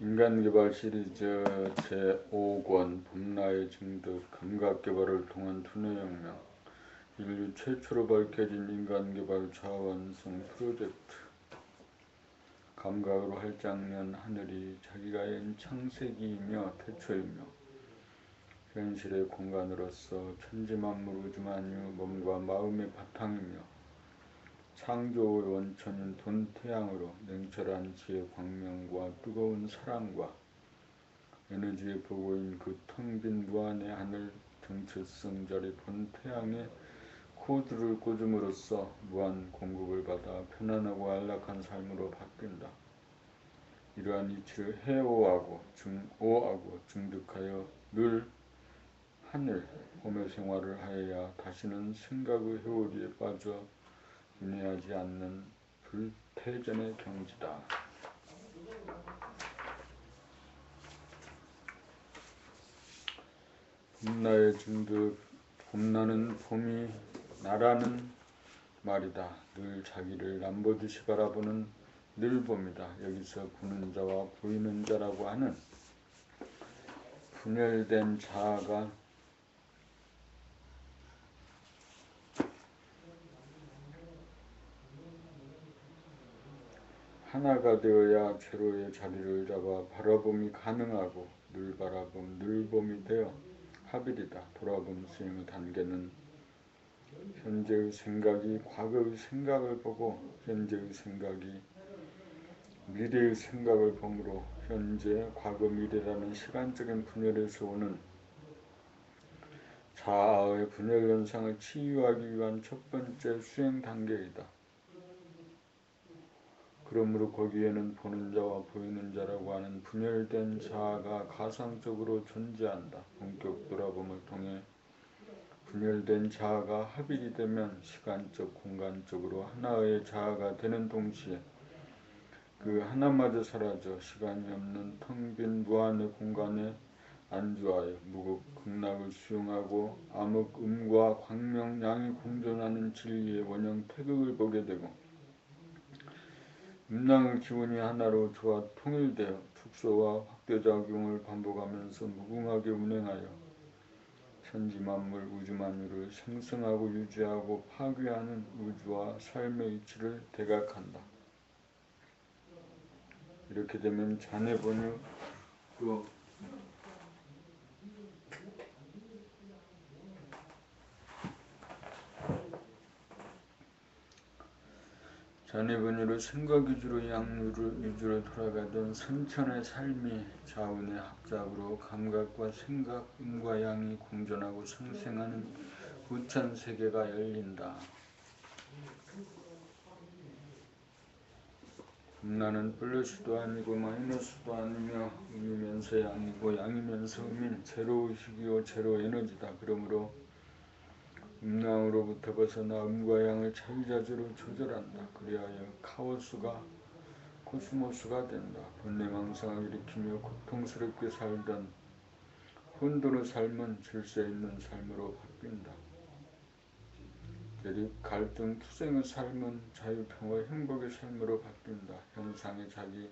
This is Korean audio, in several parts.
인간개발 시리즈 제5권 봄나의 증득 감각개발을 통한 두뇌혁명. 인류 최초로 밝혀진 인간개발 자원성 프로젝트. 감각으로 활짝년 하늘이 자기가 연 창세기이며 태초이며 현실의 공간으로서 천지만물 우주만유 몸과 마음의 바탕이며 창조의 원천인 돈태양으로 냉철한 지혜 광명과 뜨거운 사랑과 에너지의 보고인 그 텅 빈 무한의 하늘 정체성 자리 본태양의 코드를 꽂음으로써 무한 공급을 받아 편안하고 안락한 삶으로 바뀐다. 이러한 이치를 해오하고 증득하여 늘 하늘 봄의 생활을 하여야 다시는 생각의 회오리에 빠져 윤회하지 않는 불태전의 경지다. 봄나의 증득. 봄나는 봄이 나라는 말이다. 늘 자기를 남보듯이 바라보는 늘 봄이다. 여기서 보는 자와 보이는 자라고 하는 분열된 자아가 하나가 되어야 제로의 자리를 잡아 바라봄이 가능하고 늘 바라봄, 늘 봄이 되어 합일이다. 돌아봄 수행의 단계는 현재의 생각이 과거의 생각을 보고 현재의 생각이 미래의 생각을 보므로 현재, 과거, 미래라는 시간적인 분열에서 오는 자아의 분열 현상을 치유하기 위한 첫 번째 수행 단계이다. 그러므로 거기에는 보는 자와 보이는 자라고 하는 분열된 자아가 가상적으로 존재한다. 본격 돌아봄을 통해 분열된 자아가 합일이 되면 시간적, 공간적으로 하나의 자아가 되는 동시에 그 하나마저 사라져 시간이 없는 텅 빈 무한의 공간에 안주하여 무극, 극락을 수용하고 암흑, 음과 광명, 양이 공존하는 진리의 원형 태극을 보게 되고 음랑의 기운이 하나로 조화 통일되어 축소와 확대작용을 반복하면서 무궁하게 운행하여 천지만물 우주만유를 생성하고 유지하고 파괴하는 우주와 삶의 이치를 대각한다. 이렇게 되면 자네본유 자네본유로 생각 위주로 위주로 돌아가던 선천의 삶이 자운의 합작으로 감각과 생각, 음과 양이 공존하고 상생하는 부천세계가 열린다. 음란은 플러스도 아니고 마이너스도 아니며 음이면서 양이고 양이면서 음인 제로의식이요 제로 에너지다. 그러므로 음랑으로부터 벗어나 음과 양을 자유자재로 조절한다. 그리하여 카오스가 코스모스가 된다. 번뇌망상을 일으키며 고통스럽게 살던 혼돈의 삶은 질서 있는 삶으로 바뀐다. 대립, 갈등, 투쟁의 삶은 자유평화, 행복의 삶으로 바뀐다. 현상의 자기,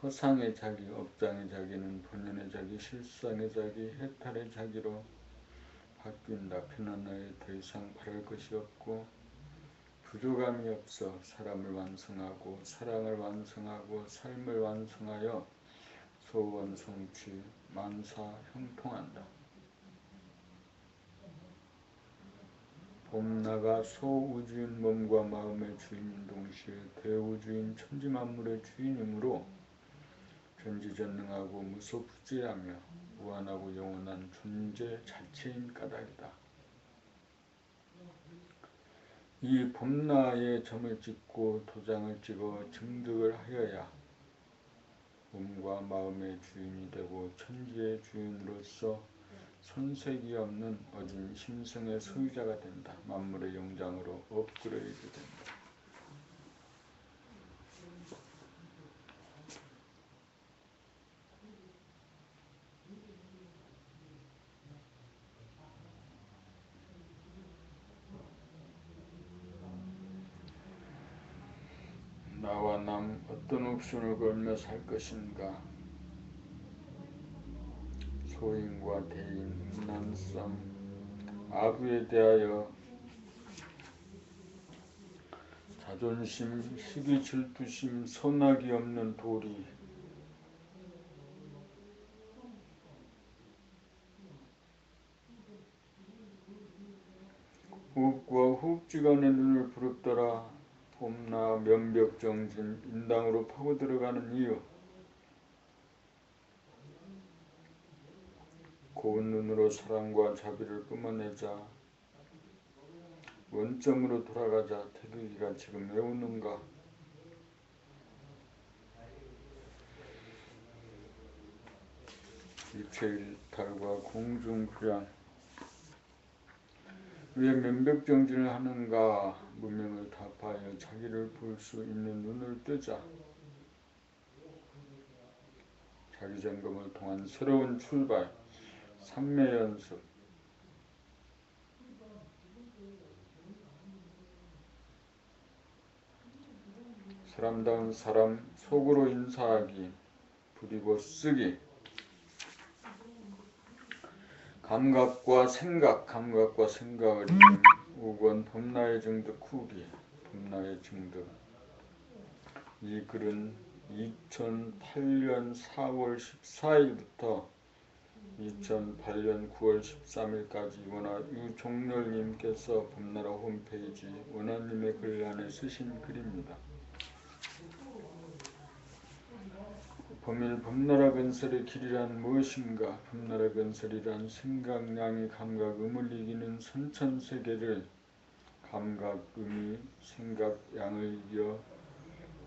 허상의 자기, 업장의 자기는 본연의 자기, 실상의 자기, 해탈의 자기로 바뀐다. 편안하게 더 이상 바랄 것이 없고 부족함이 없어 사람을 완성하고 사랑을 완성하고 삶을 완성하여 소원 성취, 만사 형통한다. 봄나가 소우주인 몸과 마음의 주인인 동시에 대우주인 천지만물의 주인이므로 전지전능하고 무소부재하며 무한하고 영원한 존재 자체인 까닭이다. 이 봄나에 점을 찍고 도장을 찍어 증득을 하여야 몸과 마음의 주인이 되고 천지의 주인으로서 손색이 없는 어진 심성의 소유자가 된다. 만물의 영장으로 업그레이드 된다. 나와 남 어떤 옵션을 걸며 살 것인가. 소인과 대인, 음란쌈, 아부에 대하여 자존심, 시기, 질투심, 선악이 없는 도리, 호흡과 호흡지간의 눈을 부릅떠라. 봄나 면벽정진, 인당으로 파고 들어가는 이유. 고운 눈으로 사랑과 자비를 뿜어내자. 원점으로 돌아가자. 태극이가 지금 왜 우는가. 일체일탈과 공중불양. 왜 면벽정진을 하는가. 무명을 타파하여 자기를 볼 수 있는 눈을 뜨자. 자기점검을 통한 새로운 출발. 삼매연습. 사람다운 사람, 속으로 인사하기. 부리고 쓰기. 감각과 생각을 이긴 5권 범나의 증득 후기. 범나의 증득. 이 글은 2008년 4월 14일부터 2008년 9월 13일까지 유종렬님께서 범나라 홈페이지 원하님의 글란에 쓰신 글입니다. 범일 범나라 건설의 길이란 무엇인가. 범나라 건설이란 생각량이 감각음을 이기는 선천세계를 감각음이 생각양을 이겨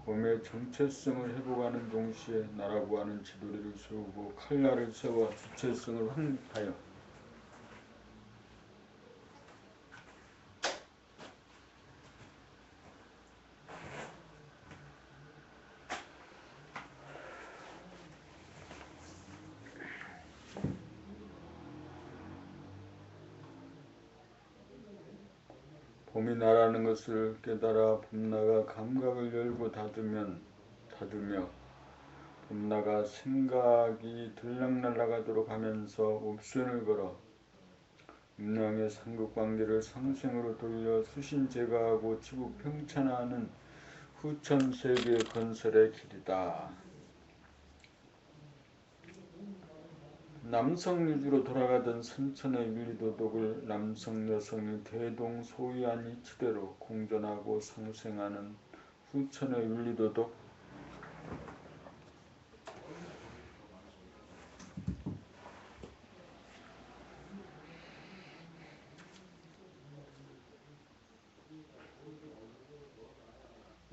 몸의 정체성을 회복하는 동시에 나라고 하는 지도리를 세우고 칼날을 세워 주체성을 확립하여 봄이 나라는 것을 깨달아 범나가 감각을 열고 닫으며 범나가 생각이 들락날락하도록 하면서 옵션을 걸어 음양의 삼국관계를 상생으로 돌려 수신 제거하고 지구 평천화하는 후천세계 건설의 길이다. 남성 위주로 돌아가던 선천의 윤리도덕을 남성 여성이 대동소이한 이치대로 공존하고 상생하는 후천의 윤리도덕.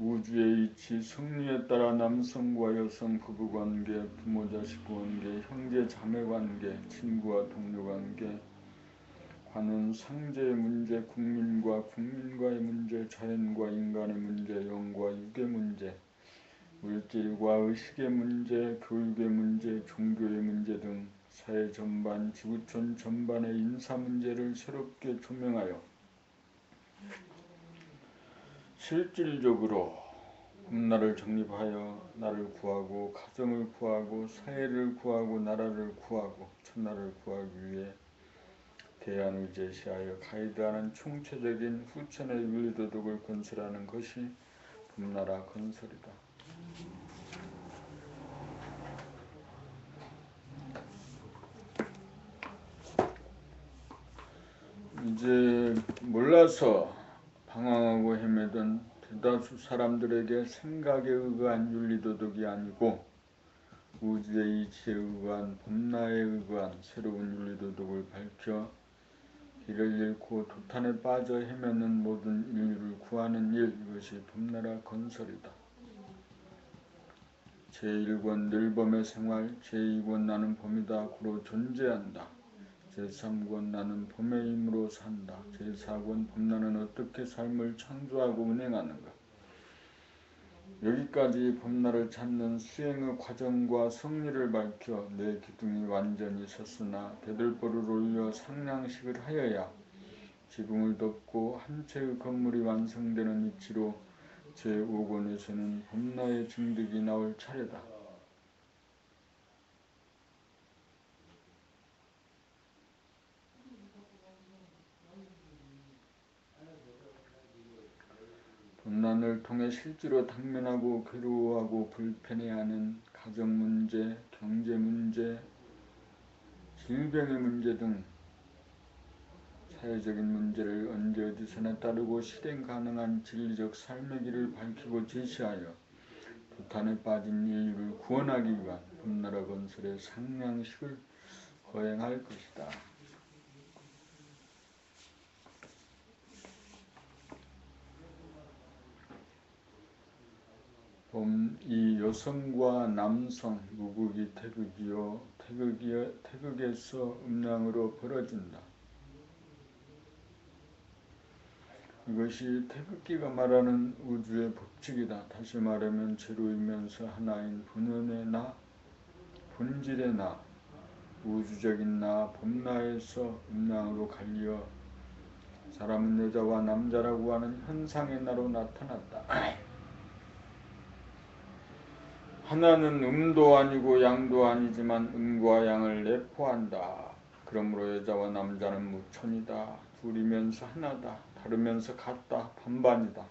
우주의 이치, 성리에 따라 남성과 여성 부부관계, 부모자식관계, 형제자매관계, 친구와 동료관계, 관은 상제의 문제, 국민과 국민과의 문제, 자연과 인간의 문제, 영과 육의 문제, 물질과 의식의 문제, 교육의 문제, 종교의 문제 등 사회 전반, 지구촌 전반의 인사 문제를 새롭게 조명하여 실질적으로 나를 정립하여 나를 구하고 가정을 구하고 사회를 구하고 나라를 구하고 천하를 구하기 위해 대안을 제시하여 가이드하는 총체적인 후천의 윤리도덕을 건설하는 것이 범나라 건설이다. 이제 몰라서 방황하고 헤매던 대다수 사람들에게 생각에 의거한 윤리도덕이 아니고 우주의 이치에 의거한 범나에 의거한 새로운 윤리도덕을 밝혀 길을 잃고 도탄에 빠져 헤매는 모든 인류를 구하는 일, 이것이 범나라 건설이다. 제1권 늘범의 생활, 제2권 나는 범이다 고로 존재한다. 제3권 나는 범의 힘으로 산다. 제4권 범나는 어떻게 삶을 창조하고 운행하는가. 여기까지 범나를 찾는 수행의 과정과 성리를 밝혀 내 기둥이 완전히 섰으나 대들보를 올려 상량식을 하여야 지붕을 덮고 한 채의 건물이 완성되는 이치로 제5권에서는 범나의 증득이 나올 차례다. 범난을 통해 실제로 당면하고 괴로워하고 불편해하는 가정문제, 경제문제, 질병의 문제 등 사회적인 문제를 언제 어디서나 따르고 실행 가능한 진리적 삶의 길을 밝히고 제시하여 도탄에 빠진 인류를 구원하기 위한 범나라 건설의 상냥식을 거행할 것이다. 이 여성과 남성, 무극이 태극이요 태극에서 음양으로 벌어진다. 이것이 태극기가 말하는 우주의 법칙이다. 다시 말하면 제로이면서 하나인 본연의 나, 본질의 나, 우주적인 나, 범나에서 음양으로 갈려 사람은 여자와 남자라고 하는 현상의 나로 나타났다. 하나는 음도 아니고 양도 아니지만 음과 양을 내포한다. 그러므로 여자와 남자는 무천이다. 둘이면서 하나다. 다르면서 같다. 반반이다.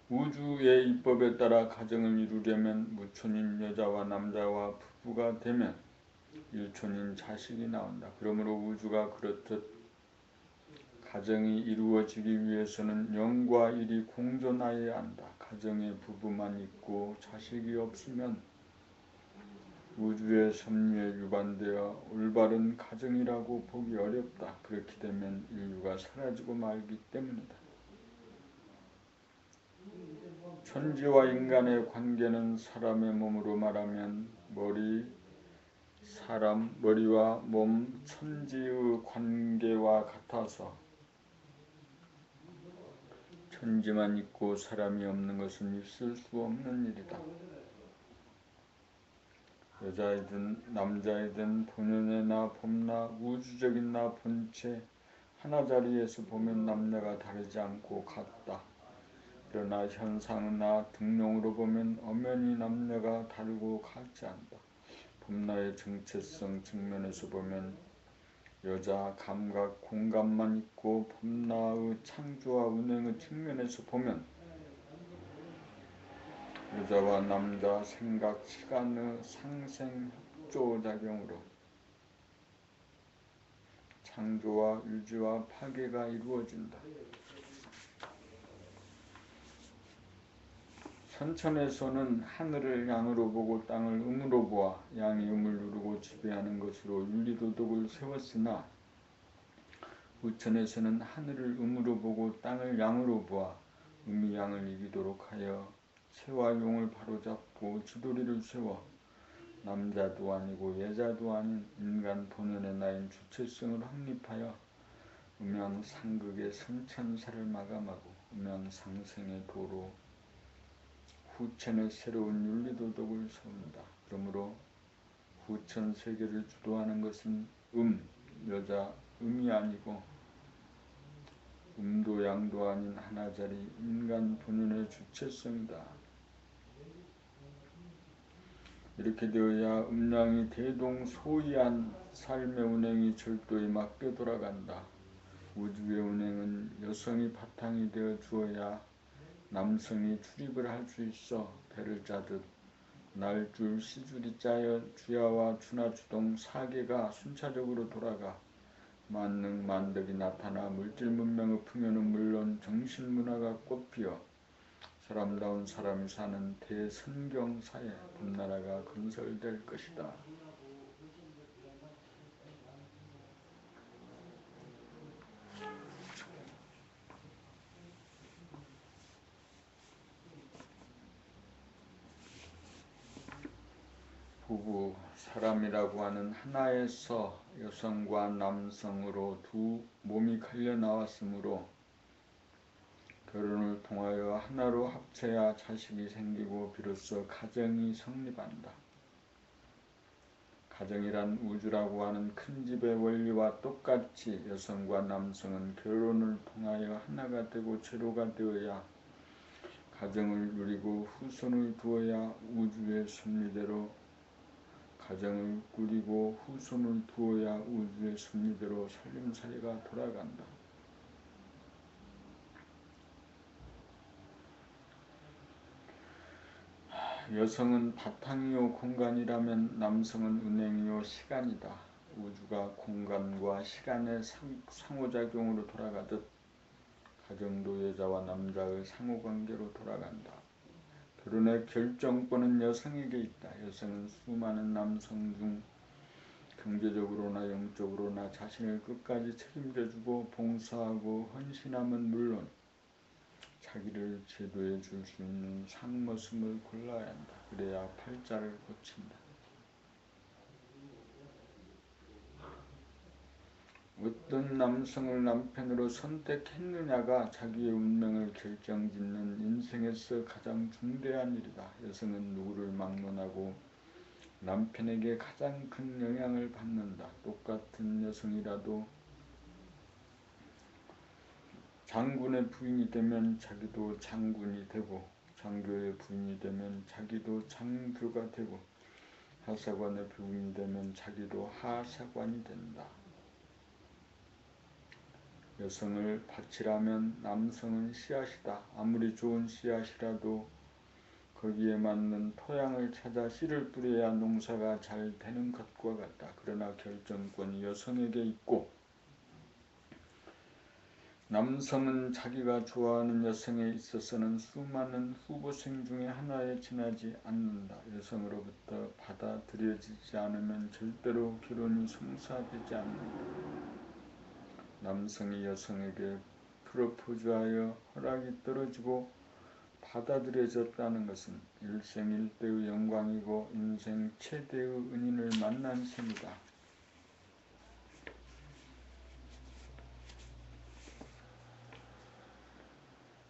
우주의 입법에 따라 가정을 이루려면 무천인 여자와 남자와 부부가 되면 일천인 자식이 나온다. 그러므로 우주가 그렇듯 가정이 이루어지기 위해서는 영과 일이 공존하여야 한다. 가정에 부부만 있고 자식이 없으면 우주의 섭리에 유반되어 올바른 가정이라고 보기 어렵다. 그렇게 되면 인류가 사라지고 말기 때문이다. 천지와 인간의 관계는 사람의 몸으로 말하면 머리와 몸, 천지의 관계와 같아서 천지만 있고 사람이 없는 것은 있을 수 없는 일이다. 여자이든 남자이든 본연의 나, 범나, 우주적인 나 본체 하나 자리에서 보면 남녀가 다르지 않고 같다. 그러나 현상은 나 등용으로 보면 엄연히 남녀가 다르고 같지 않다. 범나의 정체성 측면에서 보면 여자 감각, 공감만 있고 범나의 창조와 운행의 측면에서 보면 여자와 남자 생각, 시간의 상생, 협조작용으로 창조와 유지와 파괴가 이루어진다. 선천에서는 하늘을 양으로 보고 땅을 음으로 보아 양이 음을 누르고 지배하는 것으로 윤리도덕을 세웠으나 우천에서는 하늘을 음으로 보고 땅을 양으로 보아 음이 양을 이기도록 하여 새와 용을 바로잡고 지도리를 세워 남자도 아니고 여자도 아닌 인간 본연의 나인 주체성을 확립하여 음양상극의 선천사를 마감하고 음양상생의 도로 후천의 새로운 윤리도덕을 세운다. 그러므로 후천 세계를 주도하는 것은 여자, 음이 아니고 음도 양도 아닌 하나짜리 인간 본연의 주체성이다. 이렇게 되어야 음양이 대동소이한 삶의 운행이 절도에 맞게 돌아간다. 우주의 운행은 여성이 바탕이 되어 주어야 남성이 출입을 할 수 있어 배를 짜듯 날줄 시줄이 짜여 주야와 주나 주동 사계가 순차적으로 돌아가 만능 만덕이 나타나 물질 문명의 풍요는 물론 정신 문화가 꽃피어 사람다운 사람이 사는 대선경 사회 범나라가 건설될 것이다. 부부, 사람이라고 하는 하나에서 여성과 남성으로 두 몸이 갈려 나왔으므로 결혼을 통하여 하나로 합쳐야 자식이 생기고 비로소 가정이 성립한다. 가정이란 우주라고 하는 큰 집의 원리와 똑같이 여성과 남성은 결혼을 통하여 하나가 되고 제로가 되어야 가정을 누리고 후손을 두어야 우주의 섭리대로 가정을 꾸리고 후손을 두어야 우주의 섭리대로 살림살이가 돌아간다. 여성은 바탕이요 공간이라면 남성은 운행이요 시간이다. 우주가 공간과 시간의 상호작용으로 돌아가듯 가정도 여자와 남자의 상호관계로 돌아간다. 결혼의 결정권은 여성에게 있다. 여성은 수많은 남성 중 경제적으로나 영적으로나 자신을 끝까지 책임져주고 봉사하고 헌신함은 물론 자기를 제도해 줄 수 있는 상머슴을 골라야 한다. 그래야 팔자를 고친다. 어떤 남성을 남편으로 선택했느냐가 자기의 운명을 결정짓는 인생에서 가장 중대한 일이다. 여성은 누구를 막론하고 남편에게 가장 큰 영향을 받는다. 똑같은 여성이라도 장군의 부인이 되면 자기도 장군이 되고 장교의 부인이 되면 자기도 장교가 되고 하사관의 부인이 되면 자기도 하사관이 된다. 여성을 밭이라면 남성은 씨앗이다. 아무리 좋은 씨앗이라도 거기에 맞는 토양을 찾아 씨를 뿌려야 농사가 잘 되는 것과 같다. 그러나 결정권이 여성에게 있고 남성은 자기가 좋아하는 여성에 있어서는 수많은 후보생 중에 하나에 지나지 않는다. 여성으로부터 받아들여지지 않으면 절대로 결혼이 성사되지 않는다. 남성이 여성에게 프로포즈하여 허락이 떨어지고 받아들여졌다는 것은 일생일대의 영광이고 인생 최대의 은인을 만난 셈이다.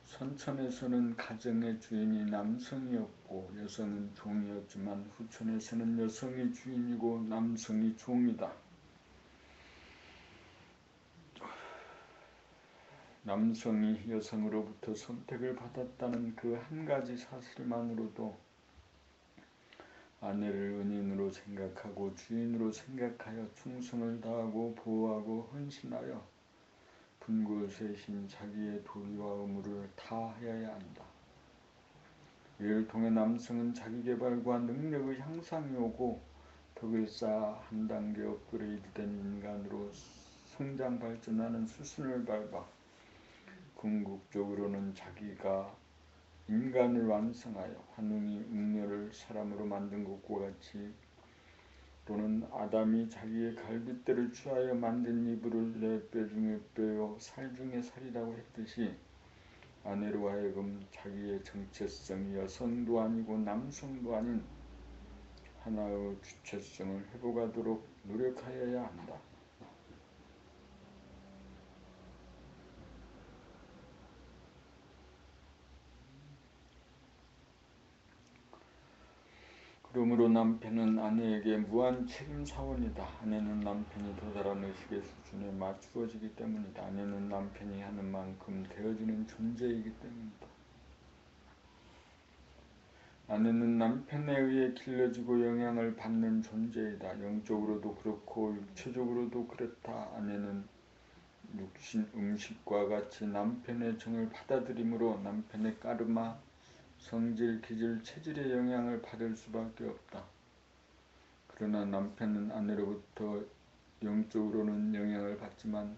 선천에서는 가정의 주인이 남성이었고 여성은 종이었지만 후천에서는 여성이 주인이고 남성이 종이다. 남성이 여성으로부터 선택을 받았다는 그 한 가지 사실만으로도 아내를 은인으로 생각하고 주인으로 생각하여 충성을 다하고 보호하고 헌신하여 분고세신 자기의 도리와 의무를 다하여야 한다. 이를 통해 남성은 자기개발과 능력의 향상이 오고 덕을 쌓아 한 단계 업그레이드된 인간으로 성장 발전하는 수순을 밟아 궁극적으로는 자기가 인간을 완성하여 환웅이 웅녀를 사람으로 만든 것과 같이 또는 아담이 자기의 갈빗대를 취하여 만든 이불을 내 뼈 중에 뼈요 살 중에 살이라고 했듯이 아내로 하여금 자기의 정체성이 여성도 아니고 남성도 아닌 하나의 주체성을 회복하도록 노력하여야 한다. 그러므로 남편은 아내에게 무한 책임사원이다. 아내는 남편이 도달한 의식의 수준에 맞추어지기 때문이다. 아내는 남편이 하는 만큼 되어지는 존재이기 때문이다. 아내는 남편에 의해 길러지고 영향을 받는 존재이다. 영적으로도 그렇고 육체적으로도 그렇다. 아내는 육신 음식과 같이 남편의 정을 받아들이므로 남편의 까르마, 성질, 기질, 체질의 영향을 받을 수밖에 없다. 그러나 남편은 아내로부터 영적으로는 영향을 받지만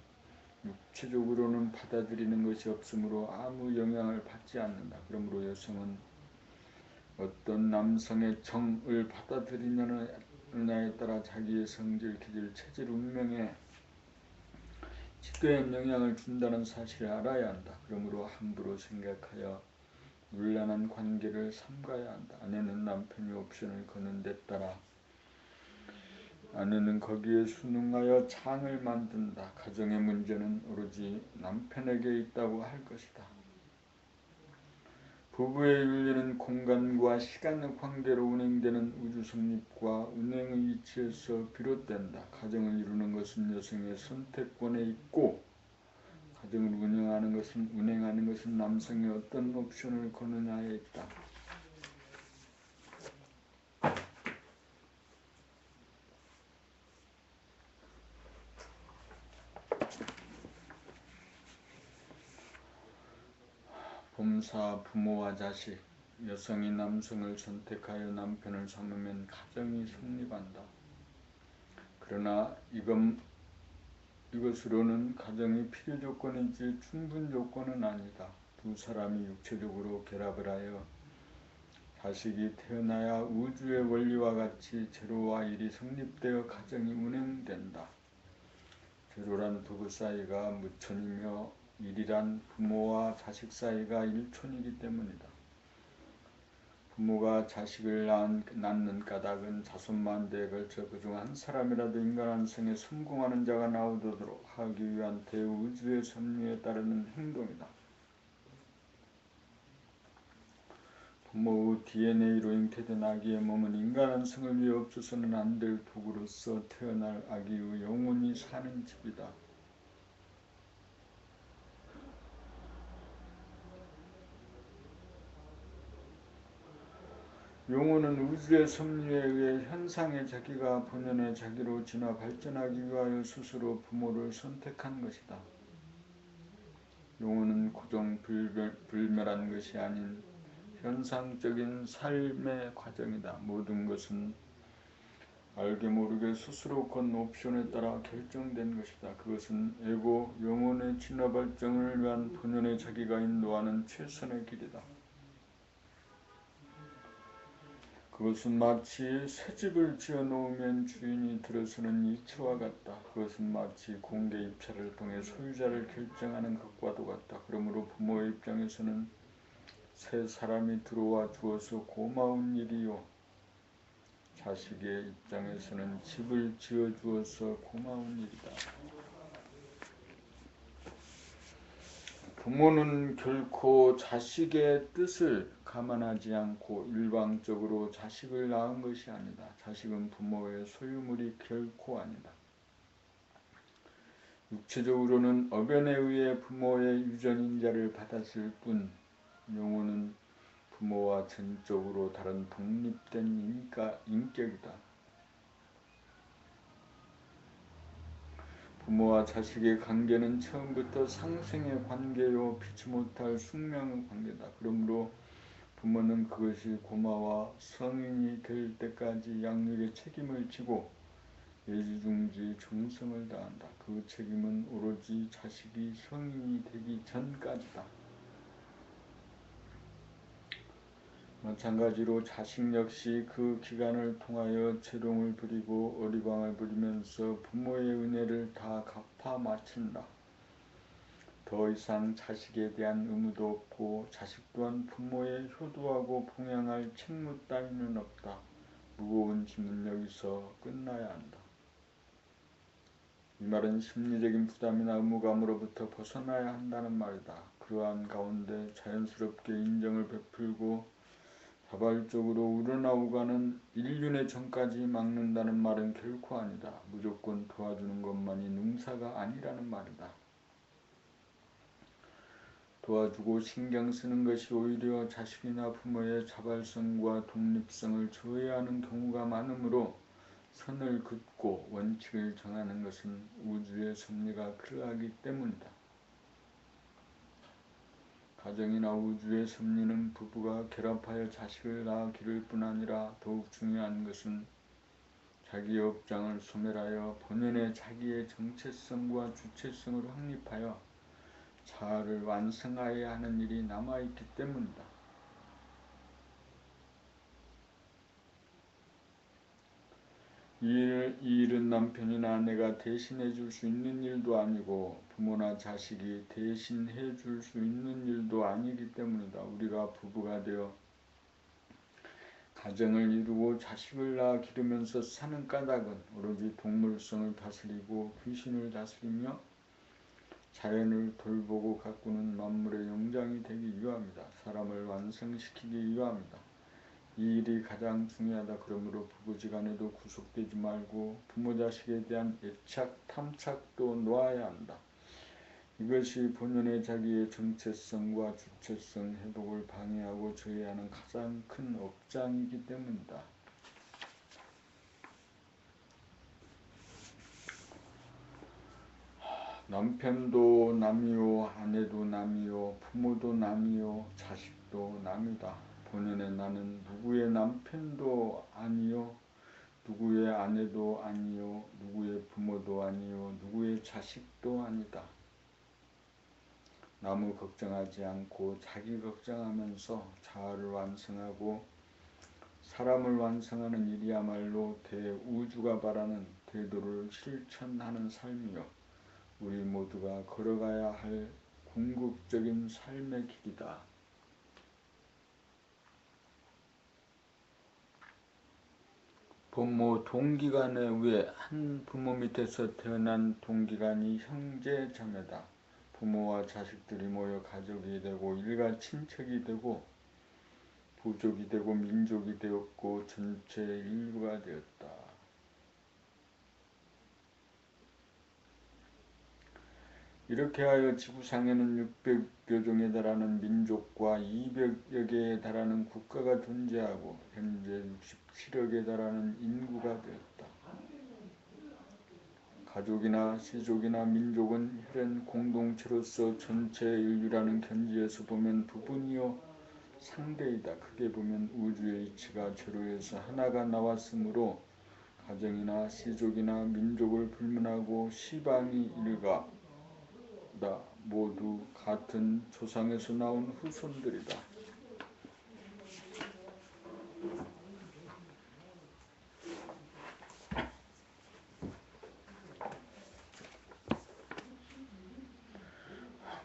육체적으로는 받아들이는 것이 없으므로 아무 영향을 받지 않는다. 그러므로 여성은 어떤 남성의 정을 받아들이느냐에 따라 자기의 성질, 기질, 체질, 운명에 지대한 영향을 준다는 사실을 알아야 한다. 그러므로 함부로 생각하여 문란한 관계를 삼가야 한다. 아내는 남편이 옵션을 거는 데 따라 아내는 거기에 순응하여 장을 만든다. 가정의 문제는 오로지 남편에게 있다고 할 것이다. 부부의 윤리는 공간과 시간의 관계로 운행되는 우주 성립과 운행의 이치에서 비롯된다. 가정을 이루는 것은 여성의 선택권에 있고 가정을 운행하는 것은 남성이 어떤 옵션을 거느냐에 있다. 범사 부모와 자식, 여성이 남성을 선택하여 남편을 삼으면 가정이 성립한다. 그러나 이것으로는 가정이 필요 조건이지 충분 조건은 아니다. 두 사람이 육체적으로 결합을 하여 자식이 태어나야 우주의 원리와 같이 제로와 일이 성립되어 가정이 운행된다. 제로란 부부 사이가 무천이며 일이란 부모와 자식 사이가 일촌이기 때문이다. 부모가 자식을 낳는 까닭은 자손만대에 걸쳐 그중 한 사람이라도 인간 완성에 성공하는 자가 나오도록 하기 위한 대우주의 섭리에 따르는 행동이다. 부모의 DNA로 잉태된 아기의 몸은 인간 완성을 위해 없어서는 안 될 도구로서 태어날 아기의 영혼이 사는 집이다. 영혼은 우주의 섭리에 의해 현상의 자기가 본연의 자기로 진화 발전하기 위하여 스스로 부모를 선택한 것이다. 영혼은 고정불멸한 것이 아닌 현상적인 삶의 과정이다. 모든 것은 알게 모르게 스스로 건 옵션에 따라 결정된 것이다. 그것은 에고, 영혼의 진화 발전을 위한 본연의 자기가 인도하는 최선의 길이다. 그것은 마치 새집을 지어놓으면 주인이 들어서는 이치와 같다. 그것은 마치 공개 입찰을 통해 소유자를 결정하는 것과도 같다. 그러므로 부모의 입장에서는 새 사람이 들어와 주어서 고마운 일이요, 자식의 입장에서는 집을 지어주어서 고마운 일이다. 부모는 결코 자식의 뜻을 감안하지 않고 일방적으로 자식을 낳은 것이 아니다. 자식은 부모의 소유물이 결코 아니다. 육체적으로는 어변에 의해 부모의 유전인자를 받았을 뿐 영혼은 부모와 전적으로 다른 독립된 인격이다. 부모와 자식의 관계는 처음부터 상생의 관계요 피치 못할 숙명의 관계다. 그러므로 부모는 그것이 고마워 성인이 될 때까지 양육의 책임을 지고 애지중지 정성을 다한다. 그 책임은 오로지 자식이 성인이 되기 전까지다. 마찬가지로 자식 역시 그 기간을 통하여 재롱을 부리고 어리광을 부리면서 부모의 은혜를 다 갚아 마친다. 더 이상 자식에 대한 의무도 없고 자식 또한 부모의 효도하고 봉양할 책무 따위는 없다. 무거운 짐은 여기서 끝나야 한다. 이 말은 심리적인 부담이나 의무감으로부터 벗어나야 한다는 말이다. 그러한 가운데 자연스럽게 인정을 베풀고 자발적으로 우러나오가는 인륜의 전까지 막는다는 말은 결코 아니다. 무조건 도와주는 것만이 능사가 아니라는 말이다. 도와주고 신경 쓰는 것이 오히려 자식이나 부모의 자발성과 독립성을 저해하는 경우가 많으므로 선을 긋고 원칙을 정하는 것은 우주의 섭리가 그러하기 때문이다. 가정이나 우주의 섭리는 부부가 결합하여 자식을 낳기를 뿐 아니라 더욱 중요한 것은 자기의 업장을 소멸하여 본연의 자기의 정체성과 주체성을 확립하여 자아를 완성하여야 하는 일이 남아있기 때문이다. 이 일은 남편이나 아내가 대신해 줄 수 있는 일도 아니고 부모나 자식이 대신해 줄 수 있는 일도 아니기 때문이다. 우리가 부부가 되어 가정을 이루고 자식을 낳아 기르면서 사는 까닭은 오로지 동물성을 다스리고 귀신을 다스리며 자연을 돌보고 가꾸는 만물의 영장이 되기 위함이다. 사람을 완성시키기 위함이다. 이 일이 가장 중요하다. 그러므로 부부지간에도 구속되지 말고 부모 자식에 대한 애착, 탐착도 놓아야 한다. 이것이 본연의 자기의 정체성과 주체성 회복을 방해하고 저해하는 가장 큰 업장이기 때문이다. 남편도 남이요, 아내도 남이요, 부모도 남이요, 자식도 남이다. 본연의 나는 누구의 남편도 아니요, 누구의 아내도 아니요, 누구의 부모도 아니요, 누구의 자식도 아니다. 남을 걱정하지 않고 자기 걱정하면서 자아를 완성하고 사람을 완성하는 일이야말로 대우주가 바라는 대도를 실천하는 삶이요, 우리 모두가 걸어가야 할 궁극적인 삶의 길이다. 부모 동기간의 우애. 한 부모 밑에서 태어난 동기간이 형제 자매다. 부모와 자식들이 모여 가족이 되고 일가 친척이 되고 부족이 되고 민족이 되었고 전체 인류가 되었다. 이렇게 하여 지구상에는 600여 종에 달하는 민족과 200여 개에 달하는 국가가 존재하고 현재 67억에 달하는 인구가 되었다. 가족이나 시족이나 민족은 혈연 공동체로서 전체 인류라는 견지에서 보면 부분이요 상대이다. 크게 보면 우주의 이치가 제로에서 하나가 나왔으므로 가정이나 시족이나 민족을 불문하고 시방이 일가다. 모두 같은 조상에서 나온 후손들이다.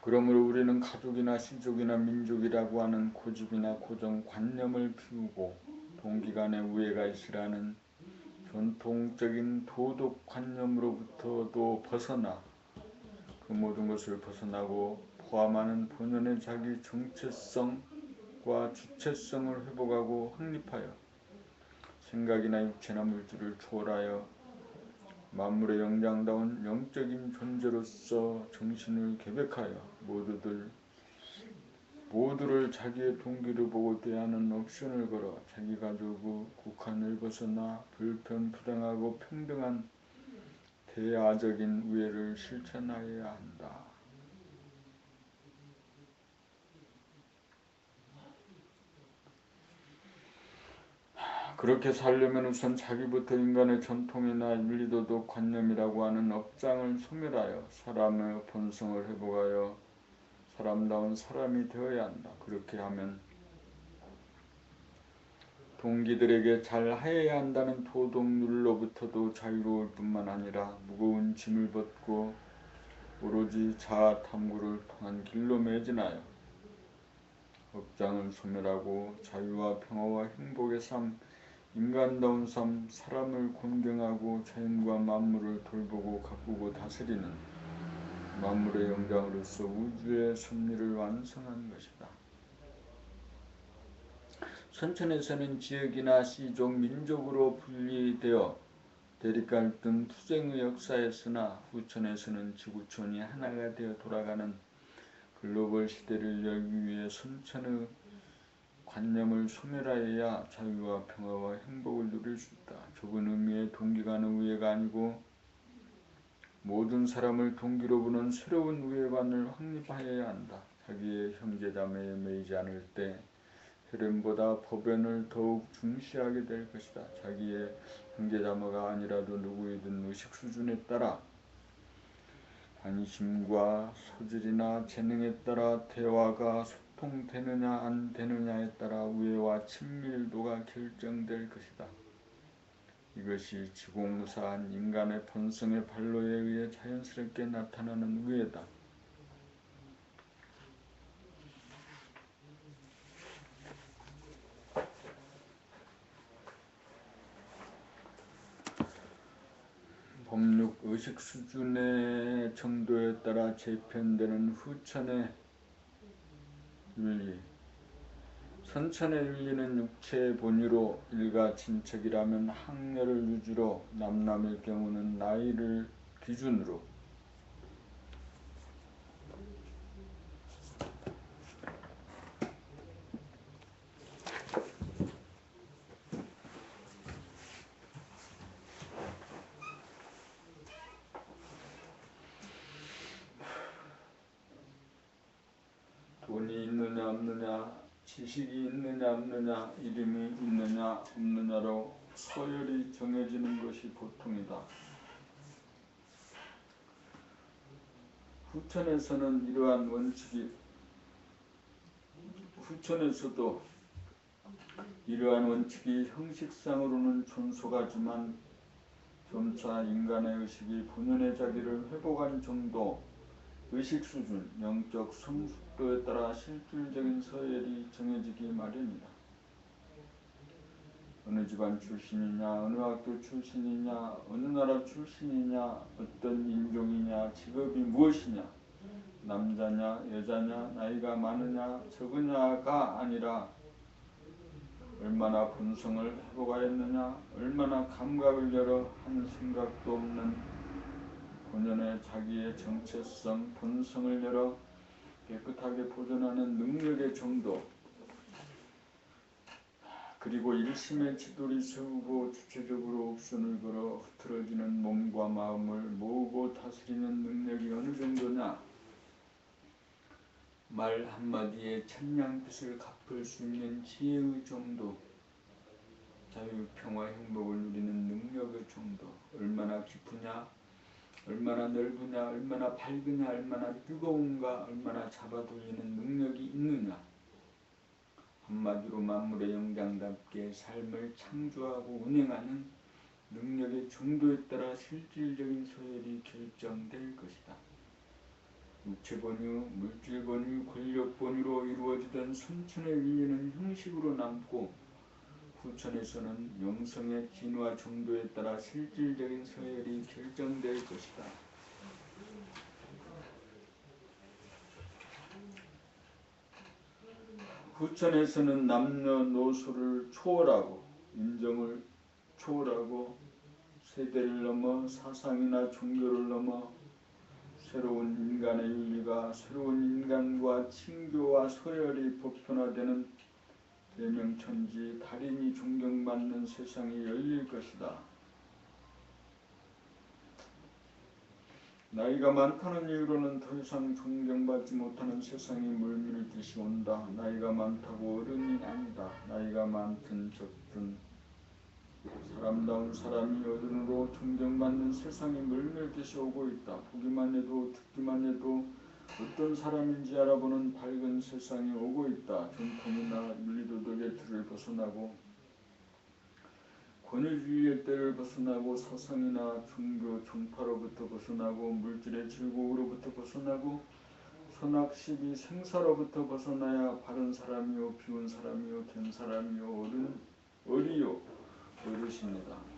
그러므로 우리는 가족이나 시족이나 민족이라고 하는 고집이나 고정관념을 피우고 동기간의 우애가 있으라는 전통적인 도덕관념으로부터도 벗어나 그 모든 것을 벗어나고 포함하는 본연의 자기 정체성과 주체성을 회복하고 확립하여 생각이나 육체나 물질을 초월하여 만물의 영장다운 영적인 존재로서 정신을 개백하여 모두를 자기의 동기로 보고 대하는 옵션을 걸어 자기 가족의 국한을 벗어나 불편부당하고 평등한 대아적인 우애를 실천하여야 한다. 그렇게 살려면 우선 자기부터 인간의 전통이나 윤리도덕 관념이라고 하는 업장을 소멸하여 사람의 본성을 회복하여 사람다운 사람이 되어야 한다. 그렇게 하면 동기들에게 잘 하여야 한다는 도덕률로부터도 자유로울 뿐만 아니라 무거운 짐을 벗고 오로지 자아 탐구를 통한 길로 매진하여 업장을 소멸하고 자유와 평화와 행복의 삶, 인간다운 삶, 사람을 공경하고 자연과 만물을 돌보고 가꾸고 다스리는 만물의 영장으로서 우주의 섭리를 완성한 것이다. 선천에서는 지역이나 시족, 민족으로 분리되어 대립갈등, 투쟁의 역사였으나 후천에서는 지구촌이 하나가 되어 돌아가는 글로벌 시대를 열기 위해 선천의 관념을 소멸하여야 자유와 평화와 행복을 누릴 수 있다. 좁은 의미의 동기간의 우애가 아니고 모든 사람을 동기로 보는 새로운 우애관을 확립하여야 한다. 자기의 형제자매에 매이지 않을 때 혈연보다 법연을 더욱 중시하게 될 것이다. 자기의 형제자매가 아니라도 누구이든 의식 수준에 따라 관심과 소질이나 재능에 따라 대화가 소통되느냐 안 되느냐에 따라 우애와 친밀도가 결정될 것이다. 이것이 지공무사한 인간의 본성의 발로에 의해 자연스럽게 나타나는 우애다. 법육 의식 수준의 정도에 따라 재편되는 후천의 윤리. 선천의 윤리는 육체의 본유로 일가 친척이라면 학렬을 유주로 남남일 경우는 나이를 기준으로 돈이 있느냐 없느냐, 지식이 있느냐 없느냐, 이름이 있느냐 없느냐로 서열이 정해지는 것이 보통이다. 후천에서도 이러한 원칙이 형식상으로는 존속하지만 점차 인간의 의식이 본연의 자기를 회복한 정도, 의식 수준, 영적 성숙도에 따라 실질적인 서열이 정해지기 마련이다. 어느 집안 출신이냐, 어느 학교 출신이냐, 어느 나라 출신이냐, 어떤 인종이냐, 직업이 무엇이냐, 남자냐, 여자냐, 나이가 많으냐, 적으냐가 아니라 얼마나 본성을 회복하였느냐, 얼마나 감각을 열어 한 생각도 없는 본연의 자기의 정체성, 본성을 열어 깨끗하게 보존하는 능력의 정도, 그리고 일심의 지도를 세우고 주체적으로 옥선을 걸어 흐트러지는 몸과 마음을 모으고 다스리는 능력이 어느 정도냐, 말 한마디에 천냥빚을 갚을 수 있는 지혜의 정도, 자유, 평화, 행복을 누리는 능력의 정도, 얼마나 깊으냐, 얼마나 넓으냐, 얼마나 밝으냐, 얼마나 뜨거운가, 얼마나 잡아돌리는 능력이 있느냐, 한마디로 만물의 영장답게 삶을 창조하고 운행하는 능력의 정도에 따라 실질적인 서열이 결정될 것이다. 육체 본유, 물질 본유, 권력 본유로 이루어지던 선천의 윤리는 형식으로 남고 후천에서는 영성의 진화 정도에 따라 실질적인 서열이 결정될 것이다. 후천에서는 남녀노소를 초월하고 인정을 초월하고 세대를 넘어 사상이나 종교를 넘어 새로운 인간의 윤리가 새로운 인간과 칭교와 서열이 보편화되는 대명천지 달인이 존경받는 세상이 열릴 것이다. 나이가 많다는 이유로는 더 이상 존경받지 못하는 세상이 물밀듯이 온다. 나이가 많다고 어른이 아니다. 나이가 많든 적든 사람다운 사람이 어른으로 존경받는 세상이 물밀듯이 오고 있다. 보기만 해도 듣기만 해도 어떤 사람인지 알아보는 밝은 세상이 오고 있다. 전통이나 윤리도덕의 틀을 벗어나고 권위주의의 때를 벗어나고 사상이나 종교 종파로부터 벗어나고 물질의 즐거움으로부터 벗어나고 선악시비 생사로부터 벗어나야 바른 사람이요 비운 사람이요 된 사람이요 어리요 어르신이다.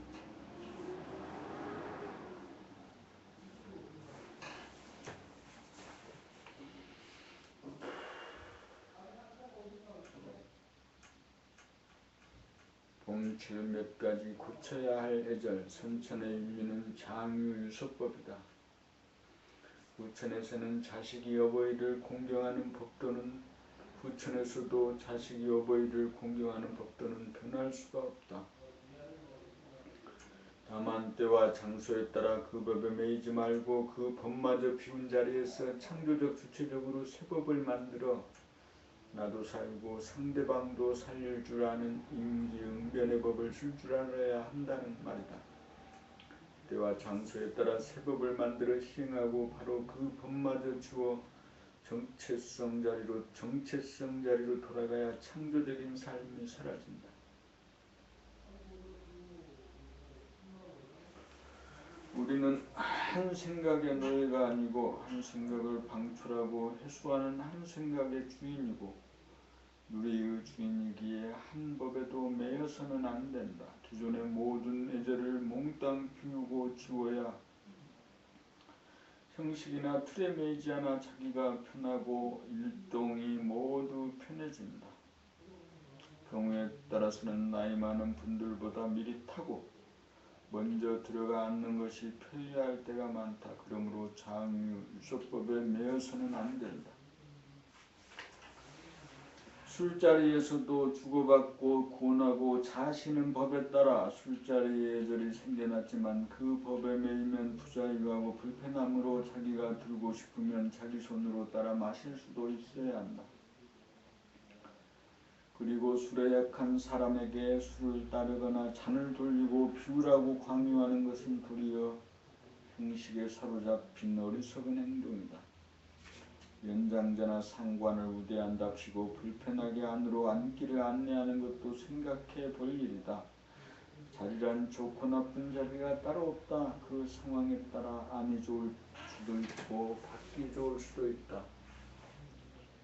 봄칠 몇 가지 고쳐야 할 애절, 선천의 윤리는 장유유서법이다. 후천에서는 자식이 어버이를 공경하는 법도는 후천에서도 자식이 어버이를 공경하는 법도는 변할 수가 없다. 다만 때와 장소에 따라 그 법에 매이지 말고 그 법마저 비운 자리에서 창조적 주체적으로 새 법을 만들어 나도 살고 상대방도 살릴 줄 아는 임기응변의 법을 쓸 줄 알아야 한다는 말이다. 때와 장소에 따라 새 법을 만들어 시행하고 바로 그 법마저 주어 정체성 자리로 돌아가야 창조적인 삶이 사라진다. 우리는 한 생각의 노예가 아니고 한 생각을 방출하고 해소하는 한 생각의 주인이고 누리의 주인이기에 한 법에도 매여서는 안 된다. 기존의 모든 애절을 몽땅 비우고 지워야 형식이나 틀에 매이지 않아 자기가 편하고 일동이 모두 편해진다. 경우에 따라서는 나이 많은 분들보다 미리 타고 먼저 들어가 앉는 것이 편리할 때가 많다. 그러므로 장유유서법에 매여서는 안 된다. 술자리에서도 주고받고 권하고 자시는 법에 따라 술자리의 애절이 생겨났지만 그 법에 매이면 부자유하고 불편함으로 자기가 들고 싶으면 자기 손으로 따라 마실 수도 있어야 한다. 그리고 술에 약한 사람에게 술을 따르거나 잔을 돌리고 비우라고 강요하는 것은 도리어 형식에 사로잡힌 어리석은 행동이다. 연장자나 상관을 우대한답시고 불편하게 안으로 앉기를 안내하는 것도 생각해 볼 일이다. 자리란 좋고 나쁜 자리가 따로 없다. 그 상황에 따라 안이 좋을 수도 있고 밖이 좋을 수도 있다.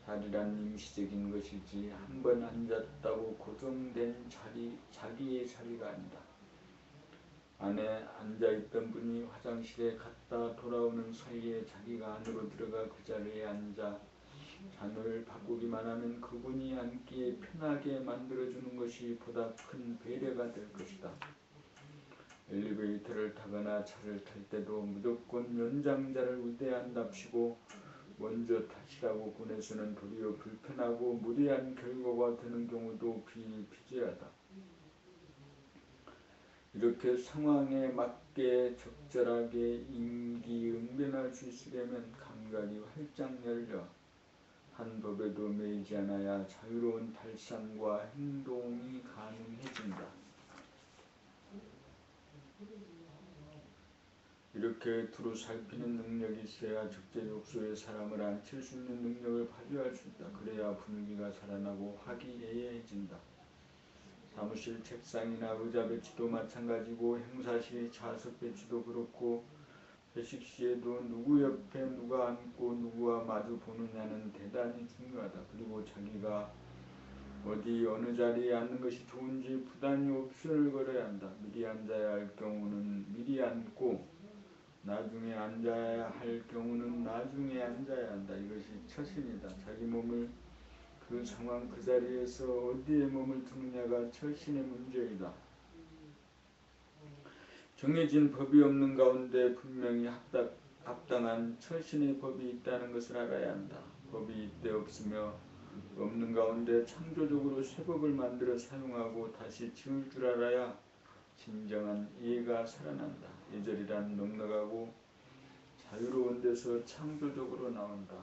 자리란 임시적인 것이지 한 번 앉았다고 고정된 자기의 자리가 아니다. 안에 앉아있던 분이 화장실에 갔다 돌아오는 사이에 자기가 안으로 들어가 그 자리에 앉아 잔을 바꾸기만 하면 그분이 앉기에 편하게 만들어주는 것이 보다 큰 배려가 될 것이다. 엘리베이터를 타거나 차를 탈 때도 무조건 연장자를 우대한답시고 먼저 타시라고 보내서는 도리어 불편하고 무리한 결과가 되는 경우도 비일비재하다. 이렇게 상황에 맞게 적절하게 임기응변할 수 있으려면 감각이 활짝 열려 한 법에도 매이지 않아야 자유로운 발상과 행동이 가능해진다. 이렇게 두루 살피는 능력이 있어야 적재적소에 사람을 앉힐 수 있는 능력을 발휘할 수 있다. 그래야 분위기가 살아나고 화기애애해진다. 사무실 책상이나 의자 배치도 마찬가지고 행사시 좌석 배치도 그렇고 회식 시에도 누구 옆에 누가 앉고 누구와 마주 보느냐는 대단히 중요하다. 그리고 자기가 어디 어느 자리에 앉는 것이 좋은지 부단히 옵션을 걸어야 한다. 미리 앉아야 할 경우는 미리 앉고 나중에 앉아야 할 경우는 나중에 앉아야 한다. 이것이 처신이다. 자기 몸을 그 상황 그 자리에서 어디에 몸을 두느냐가 처신의 문제이다. 정해진 법이 없는 가운데 분명히 합당한 처신의 법이 있다는 것을 알아야 한다. 법이 이때 없으며 없는 가운데 창조적으로 새 법을 만들어 사용하고 다시 지을 줄 알아야 진정한 이해가 살아난다. 예절이란 넉넉하고 자유로운 데서 창조적으로 나온다.